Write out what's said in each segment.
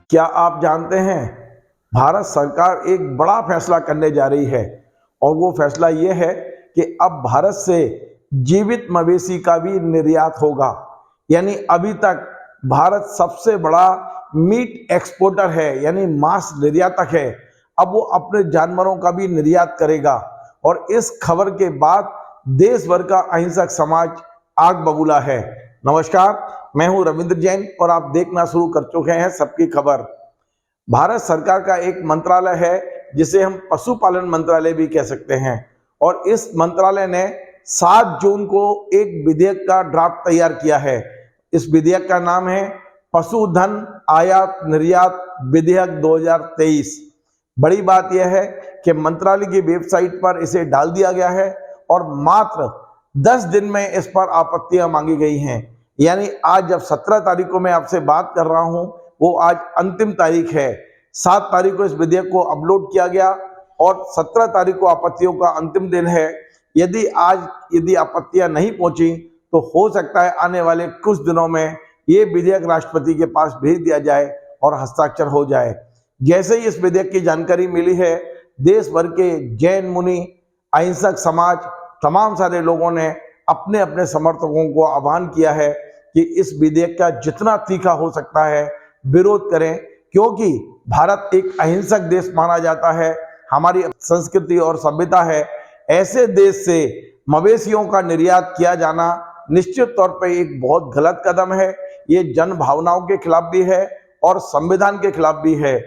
क्या आप जानते हैं भारत सरकार एक बड़ा फैसला करने जा रही है और वो फैसला ये है कि अब भारत से जीवित मवेशी का भी निर्यात होगा। यानी अभी तक भारत सबसे बड़ा मीट एक्सपोर्टर है, यानी मांस निर्यातक है। अब वो अपने जानवरों का भी निर्यात करेगा और इस खबर के बाद देश भर का अहिंसक समाज आग बबूला है। नमस्कार, मैं हूं रविंद्र जैन और आप देखना शुरू कर चुके हैं सबकी खबर। भारत सरकार का एक मंत्रालय है जिसे हम पशुपालन मंत्रालय भी कह सकते हैं और इस मंत्रालय ने 7 जून को एक विधेयक का ड्राफ्ट तैयार किया है। इस विधेयक का नाम है पशुधन आयात निर्यात विधेयक 2023। बड़ी बात यह है कि मंत्रालय की वेबसाइट पर इसे डाल दिया गया है और मात्र 10 दिन में इस पर आपत्तियां मांगी गई हैं। यानी आज जब 17 तारीख को मैं आपसे बात कर रहा हूं, वो आज अंतिम तारीख है। 7 तारीख को इस विधेयक को अपलोड किया गया और 17 तारीख को आपत्तियों का अंतिम दिन है। यदि आपत्तियां नहीं पहुंची तो हो सकता है आने वाले कुछ दिनों में ये विधेयक राष्ट्रपति के पास भेज दिया जाए और हस्ताक्षर हो जाए। जैसे ही इस विधेयक की जानकारी मिली है, देश भर के जैन मुनि, अहिंसक समाज, तमाम सारे लोगों ने अपने अपने समर्थकों को आह्वान किया है कि इस विधेयक का जितना तीखा हो सकता है विरोध करें, क्योंकि भारत एक अहिंसक देश माना जाता है। हमारी संस्कृति और सभ्यता है। ऐसे देश से मवेशियों का निर्यात किया जाना निश्चित तौर पर एक बहुत गलत कदम है। ये जन भावनाओं के खिलाफ भी है और संविधान के खिलाफ भी है।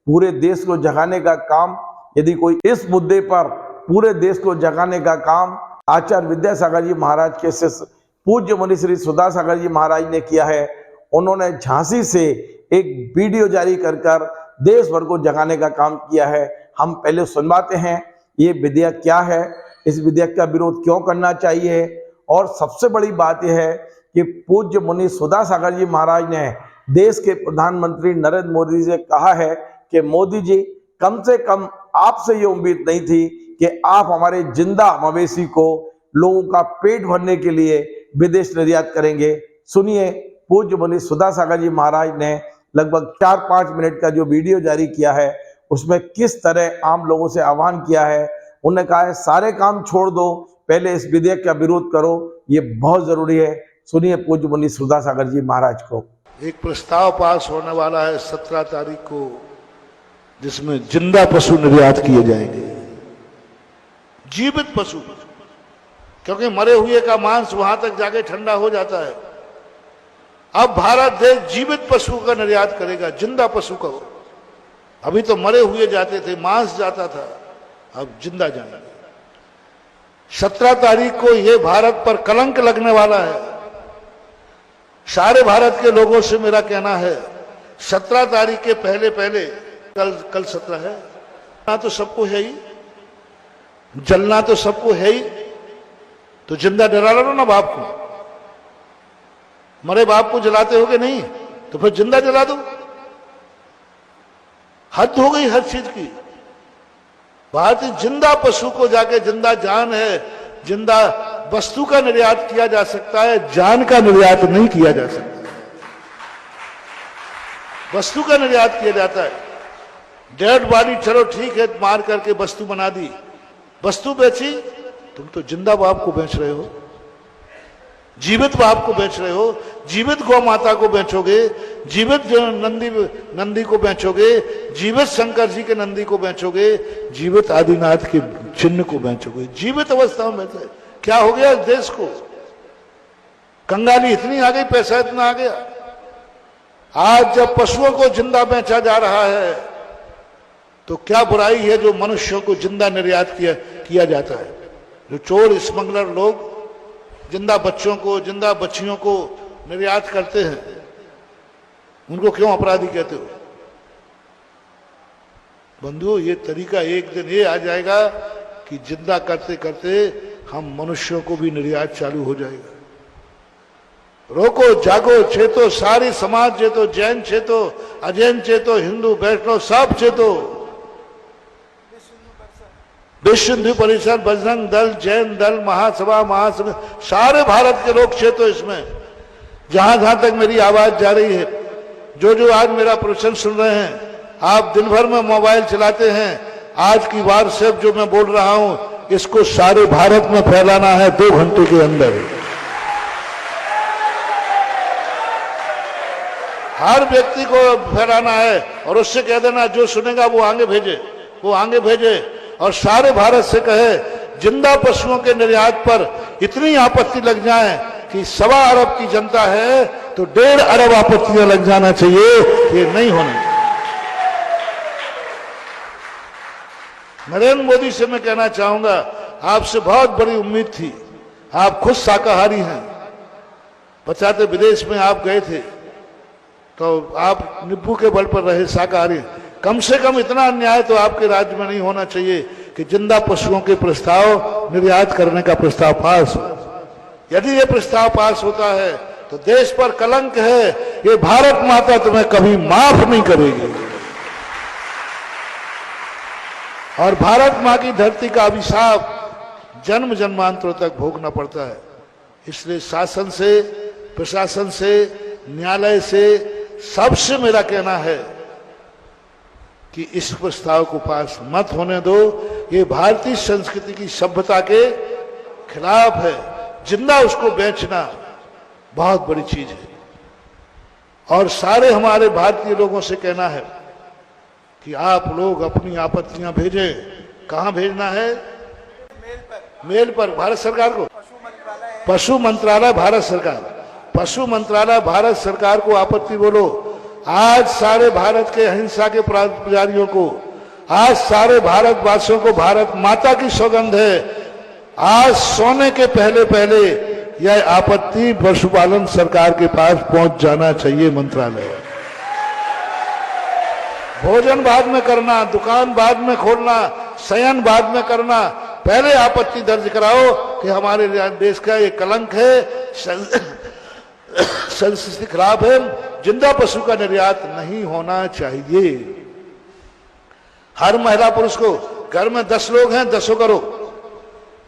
पूरे देश को जगाने का काम, यदि कोई इस मुद्दे पर पूरे देश को जगाने का काम आचार्य विद्यासागर जी महाराज के शिष्य पूज्य मुनि श्री सुधा सागर जी महाराज ने किया है। उन्होंने झांसी से एक वीडियो जारी कर देश भर को जगाने का काम किया है। हम पहले सुनवाते हैं ये विधेयक क्या है, इस विधेयक का विरोध क्यों करना चाहिए। और सबसे बड़ी बात यह है कि पूज्य मुनि सुधा सागर जी महाराज ने देश के प्रधानमंत्री नरेंद्र मोदी से कहा है कि मोदी जी, कम से कम आपसे ये उम्मीद नहीं थी कि आप हमारे जिंदा मवेशी को लोगों का पेट भरने के लिए विदेश निर्यात करेंगे। सुनिए, पूज्य मुनि सुधा सागर जी महाराज ने लगभग 4-5 मिनट का जो वीडियो जारी किया है उसमें किस तरह आम लोगों से आह्वान किया है। उन्होंने कहा है सारे काम छोड़ दो, पहले इस विधेयक का विरोध करो, ये बहुत जरूरी है। सुनिए पूज्य मुनि सुधा सागर जी महाराज को। एक प्रस्ताव पास होने वाला है 17 तारीख को, जिसमें जिंदा पशु निर्यात किए जाएंगे, जीवित पशु, क्योंकि मरे हुए का मांस वहां तक जाके ठंडा हो जाता है। अब भारत देश जीवित पशु का निर्यात करेगा, जिंदा पशु का। अभी तो मरे हुए जाते थे, मांस जाता था, अब जिंदा जाएंगे। 17 तारीख को यह भारत पर कलंक लगने वाला है। सारे भारत के लोगों से मेरा कहना है, 17 तारीख के पहले कल 17 है ना, तो सबको है ही, जलना तो सबको है ही, तो जिंदा डरा लो ना बाप को। मरे बाप को जलाते हो कि नहीं, तो फिर जिंदा जला दो। हद हो गई हर चीज की। भारतीय जिंदा पशु को जाके, जिंदा जान है, जिंदा वस्तु का निर्यात किया जा सकता है, जान का निर्यात नहीं किया जा सकता। वस्तु का निर्यात किया जाता है। डेड बॉडी चलो ठीक है, मार करके वस्तु बना दी, वस्तु बेची, तुम तो जिंदा बाप को बेच रहे हो, जीवित बाप को बेच रहे हो, जीवित गौ माता को बेचोगे, जीवित नंदी को बेचोगे, जीवित शंकर जी के नंदी को बेचोगे, जीवित आदिनाथ के चिन्ह को बेचोगे, जीवित अवस्था में बेचे। क्या हो गया इस देश को? कंगाली इतनी आ गई, पैसा इतना आ गया। आज जब पशुओं को जिंदा बेचा जा रहा है तो क्या बुराई है जो मनुष्यों को जिंदा निर्यात किया जाता है। जो चोर स्मगलर लोग जिंदा बच्चों को, जिंदा बच्चियों को निर्यात करते हैं, उनको क्यों अपराधी कहते हो? बंधुओं, ये तरीका एक दिन ये आ जाएगा कि जिंदा करते करते हम मनुष्यों को भी निर्यात चालू हो जाएगा। रोको, जागो, चेतो, सारी समाज चेतो, जैन चेतो, अजैन चेतो, हिंदू वैष्णव सब चेतो, विश्व हिंदू परिषद, बजरंग दल, जैन दल, महासभा, महासभा, सारे भारत के लोग चेतो इसमें। जहां जहां तक मेरी आवाज जा रही है, जो आज मेरा प्रवचन सुन रहे हैं, आप दिन भर में मोबाइल चलाते हैं, आज की व्हाट्सएप जो मैं बोल रहा हूं, इसको सारे भारत में फैलाना है 2 घंटे के अंदर। हर व्यक्ति को फैलाना है और उससे कह देना जो सुनेगा वो आगे भेजे और सारे भारत से कहे जिंदा पशुओं के निर्यात पर इतनी आपत्ति लग जाए कि 1.25 अरब की जनता है तो 1.5 अरब आपत्तियां लग जाना चाहिए। ये नहीं होनी। नरेंद्र मोदी से मैं कहना चाहूंगा, आपसे बहुत बड़ी उम्मीद थी। आप खुद शाकाहारी हैं, बचाते विदेश में आप गए थे तो आप नींबू के बल पर रहे शाकाहारी। कम से कम इतना अन्याय तो आपके राज्य में नहीं होना चाहिए कि जिंदा पशुओं के प्रस्ताव निर्यात करने का प्रस्ताव पास हो। यदि ये प्रस्ताव पास होता है तो देश पर कलंक है, ये भारत माता तुम्हें कभी माफ नहीं करेगी और भारत मां की धरती का अभिशाप जन्म जन्मांतरों तक भोगना पड़ता है। इसलिए शासन से, प्रशासन से, न्यायालय से, सबसे मेरा कहना है कि इस प्रस्ताव को पास मत होने दो। ये भारतीय संस्कृति की सभ्यता के खिलाफ है। जिंदा उसको बेचना बहुत बड़ी चीज है। और सारे हमारे भारतीय लोगों से कहना है कि आप लोग अपनी आपत्तियां भेजें। कहां भेजना है? मेल पर भारत सरकार को, पशु मंत्रालय भारत सरकार, पशु मंत्रालय भारत सरकार को आपत्ति बोलो। आज सारे भारत के अहिंसा के पुजारियों को, आज सारे भारतवासियों को भारत माता की सौगंध है। आज सोने के पहले पहले यह आपत्ति पशुपालन सरकार के पास पहुंच जाना चाहिए। मंत्रालय भोजन बाद में करना, दुकान बाद में खोलना, शयन बाद में करना, पहले आपत्ति दर्ज कराओ कि हमारे देश का ये कलंक है, संस्कृति खराब है, जिंदा पशु का निर्यात नहीं होना चाहिए। हर महिला पुरुष को, घर में 10 लोग हैं 10 करो,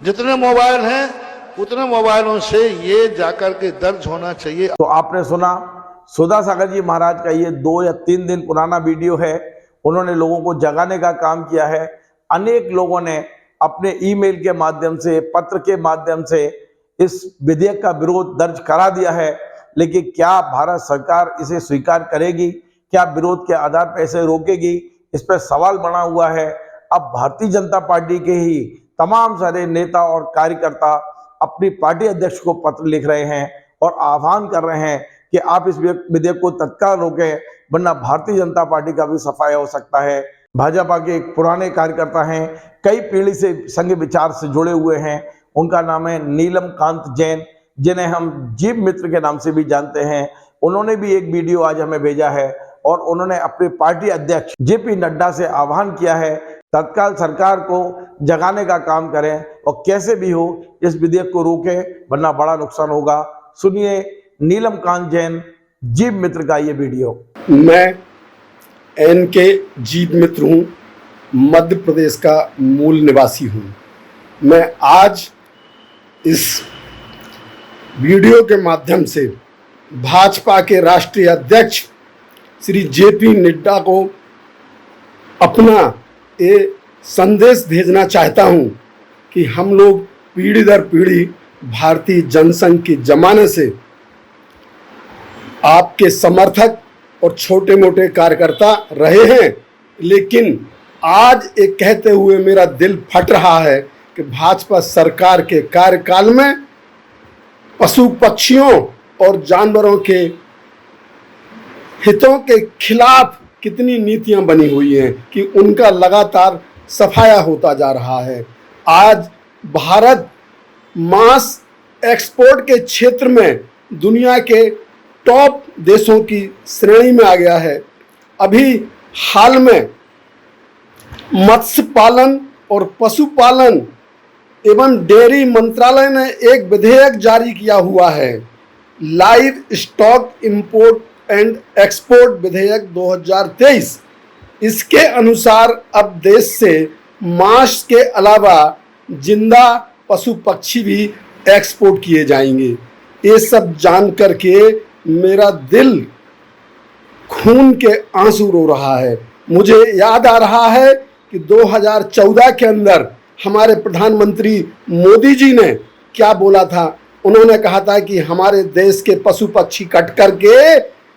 जितने मोबाइल हैं उतने मोबाइलों से ये जाकर के दर्ज होना चाहिए। तो आपने सुना सुधा सागर जी महाराज का ये 2 या 3 दिन पुराना वीडियो है। उन्होंने लोगों को जगाने का काम किया है। अनेक लोगों ने अपने ईमेल के माध्यम से, पत्र के माध्यम से इस विधेयक का विरोध दर्ज करा दिया है। लेकिन क्या भारत सरकार इसे स्वीकार करेगी? क्या विरोध के आधार पर इसे रोकेगी? इस पर सवाल बना हुआ है। अब भारतीय जनता पार्टी के ही तमाम सारे नेता और कार्यकर्ता अपनी पार्टी अध्यक्ष को पत्र लिख रहे हैं और आह्वान कर रहे हैं कि आप इस विधेयक को तत्काल रोकें, वरना भारतीय जनता पार्टी का भी सफाया हो सकता है। भाजपा के एक पुराने कार्यकर्ता हैं, कई पीढ़ी से संघ विचार से जुड़े हुए हैं। उनका नाम है नीलम कांत जैन, जिन्हें हम जीव मित्र के नाम से भी जानते हैं। उन्होंने भी एक वीडियो आज हमें भेजा है और उन्होंने अपने पार्टी अध्यक्ष जेपी नड्डा से आह्वान किया है तत्काल सरकार को जगाने का काम करें और कैसे भी हो इस विधेयक को रोकें, वरना बड़ा नुकसान होगा। सुनिए नीलम कांत जैन जीव मित्र का ये वीडियो। मैं एनके जीव मित्र हूँ, मध्य प्रदेश का मूल निवासी हूँ। मैं आज इस वीडियो के माध्यम से भाजपा के राष्ट्रीय अध्यक्ष श्री जेपी नड्डा को अपना ये संदेश भेजना चाहता हूँ कि हम लोग पीढ़ी दर पीढ़ी भारतीय जनसंघ के जमाने से आपके समर्थक और छोटे मोटे कार्यकर्ता रहे हैं, लेकिन आज एक कहते हुए मेरा दिल फट रहा है कि भाजपा सरकार के कार्यकाल में पशु पक्षियों और जानवरों के हितों के खिलाफ कितनी नीतियां बनी हुई हैं कि उनका लगातार सफाया होता जा रहा है। आज भारत मांस एक्सपोर्ट के क्षेत्र में दुनिया के टॉप देशों की श्रेणी में आ गया है। अभी हाल में मत्स्य पालन और पशुपालन एवं डेयरी मंत्रालय ने एक विधेयक जारी किया हुआ है, live stock import and export विधेयक 2023। इसके अनुसार अब देश से मांस के अलावा जिंदा पशु पक्षी भी एक्सपोर्ट किए जाएंगे। ये सब जान करके मेरा दिल खून के आंसू रो रहा है। मुझे याद आ रहा है कि 2014 के अंदर हमारे प्रधानमंत्री मोदी जी ने क्या बोला था। उन्होंने कहा था कि हमारे देश के पशु पक्षी कट करके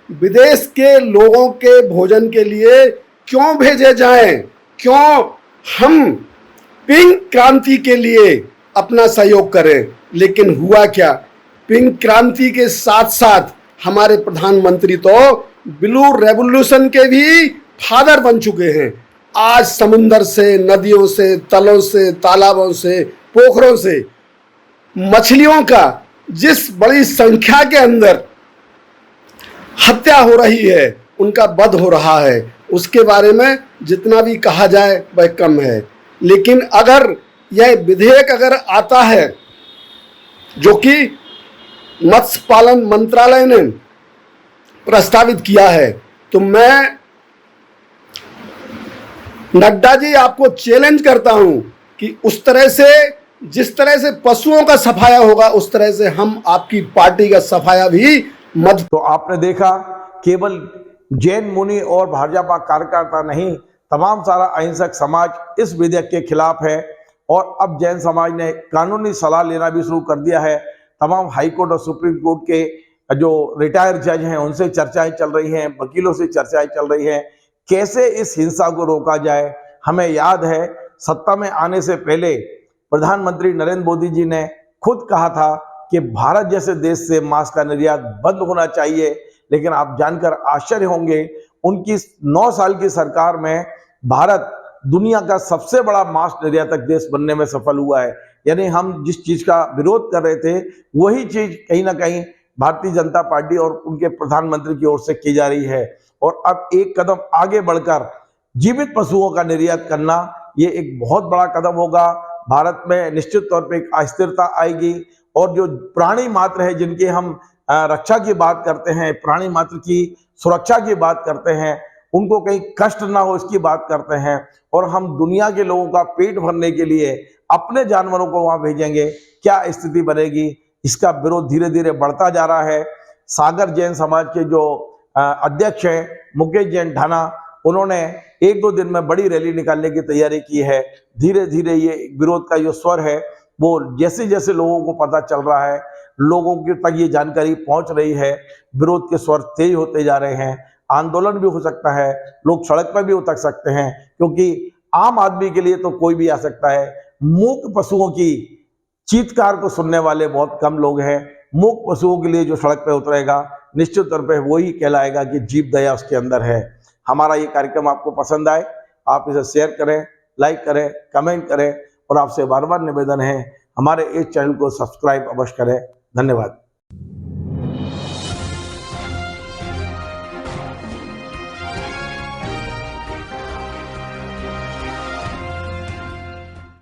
विदेश के लोगों के भोजन के लिए क्यों भेजे जाएं, क्यों हम पिंक क्रांति के लिए अपना सहयोग करें। लेकिन हुआ क्या, पिंक क्रांति के साथ साथ हमारे प्रधानमंत्री तो ब्लू रेवोल्यूशन के भी फादर बन चुके हैं। आज समुंदर से, नदियों से, तलों से, तालाबों से, पोखरों से मछलियों का जिस बड़ी संख्या के अंदर हत्या हो रही है, उनका वध हो रहा है, उसके बारे में जितना भी कहा जाए वह कम है। लेकिन अगर यह विधेयक अगर आता है, जो कि मत्स्य पालन मंत्रालय ने प्रस्तावित किया है, तो मैं नड्डा जी आपको चैलेंज करता हूं कि उस तरह से, जिस तरह से पशुओं का सफाया होगा, उस तरह से हम आपकी पार्टी का सफाया भी मत। तो आपने देखा, केवल जैन मुनि और भाजपा कार्यकर्ता नहीं, तमाम सारा अहिंसक समाज इस विधेयक के खिलाफ है। और अब जैन समाज ने कानूनी सलाह लेना भी शुरू कर दिया है। तमाम हाई कोर्ट और सुप्रीम कोर्ट के जो रिटायर्ड जज हैं उनसे चर्चाएं चल रही हैं, वकीलों से चर्चाएं चल रही हैं, कैसे इस हिंसा को रोका जाए। हमें याद है, सत्ता में आने से पहले प्रधानमंत्री नरेंद्र मोदी जी ने खुद कहा था कि भारत जैसे देश से मांस का निर्यात बंद होना चाहिए। लेकिन आप जानकर आश्चर्य होंगे, उनकी 9 साल की सरकार में भारत दुनिया का सबसे बड़ा मांस निर्यातक देश बनने में सफल हुआ है। यानी हम जिस चीज का विरोध कर रहे थे, वही चीज कहीं ना कहीं भारतीय जनता पार्टी और उनके प्रधानमंत्री की ओर से की जा रही है। और अब एक कदम आगे बढ़कर जीवित पशुओं का निर्यात करना, ये एक बहुत बड़ा कदम होगा। भारत में निश्चित तौर पे एक अस्थिरता आएगी। और जो प्राणी मात्र है, जिनके हम रक्षा की बात करते हैं, प्राणी मात्र की सुरक्षा की बात करते हैं, उनको कहीं कष्ट ना हो इसकी बात करते हैं, और हम दुनिया के लोगों का पेट भरने के लिए अपने जानवरों को वहां भेजेंगे, क्या स्थिति बनेगी। इसका विरोध धीरे धीरे बढ़ता जा रहा है। सागर जैन समाज के जो अध्यक्ष हैं मुकेश जैन ढाना, उन्होंने 1-2 दिन में बड़ी रैली निकालने की तैयारी की है। धीरे धीरे ये विरोध का जो स्वर है, वो जैसे जैसे लोगों को पता चल रहा है, लोगों के तक ये जानकारी पहुंच रही है, विरोध के स्वर तेज होते जा रहे हैं। आंदोलन भी हो सकता है, लोग सड़क पर भी उतर सकते हैं, क्योंकि आम आदमी के लिए तो कोई भी आ सकता है। मूक पशुओं की चीत्कार को सुनने वाले बहुत कम लोग हैं। मूक पशुओं के लिए जो सड़क पर उतरेगा, निश्चित तौर पर वही कहलाएगा कि जीव दया उसके अंदर है। हमारा ये कार्यक्रम आपको पसंद आए, आप इसे शेयर करें, लाइक करें, कमेंट करें, और आपसे बार बार निवेदन है, हमारे इस चैनल को सब्सक्राइब अवश्य करें। धन्यवाद।